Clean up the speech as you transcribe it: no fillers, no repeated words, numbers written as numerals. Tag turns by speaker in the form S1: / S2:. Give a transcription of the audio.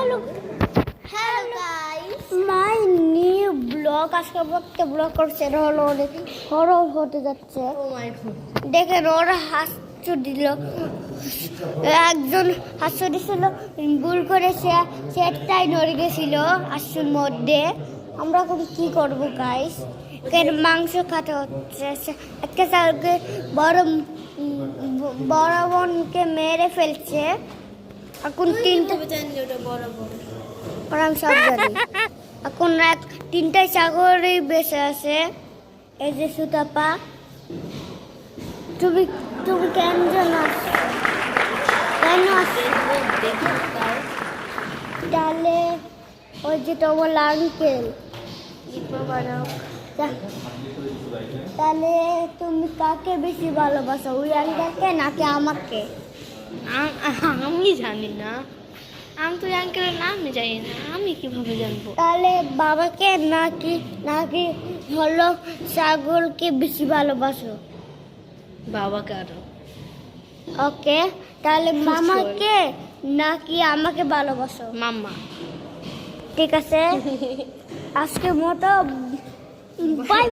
S1: Hello, guys. My new blog আজকে একটা blog করছে হরর হতে যাচ্ছে। দেখেন ওরা হাসু দিল, একজন হাসু দিছিল, ভুল করে সেটাই নড়ে গেছিল হাসুর মধ্যে। আমরা এখন কি করব গাইস? মাংস খেতে হচ্ছে। একটা চালকে বড় বোনকে মেরে ফেলছে। এখন তিনটা আমি সব জানি। এখন তিনটায় ছাগলই বেঁচে আছে। এই যে সুতাপা, তুমি কেন জানো? তাহলে ওই যে তোমার আঙ্কেল, তাহলে তুমি কাকে বেশি ভালোবাসো, ওই আঙ্কেলকে নাকি আমাকে?
S2: আমি জানি না, আমি তো আঙ্কেলের নামই জানি না, আমি কিভাবে জানবো?
S1: তাহলে বাবাকে নাকি নাকি হলো ছাগলকে বেশি ভালোবাসো?
S2: বাবাকে আরো।
S1: ওকে, তাহলে মামাকে নাকি আমাকে ভালোবাসো?
S2: মাম্মা।
S1: ঠিক আছে, আজকে মতো বাই।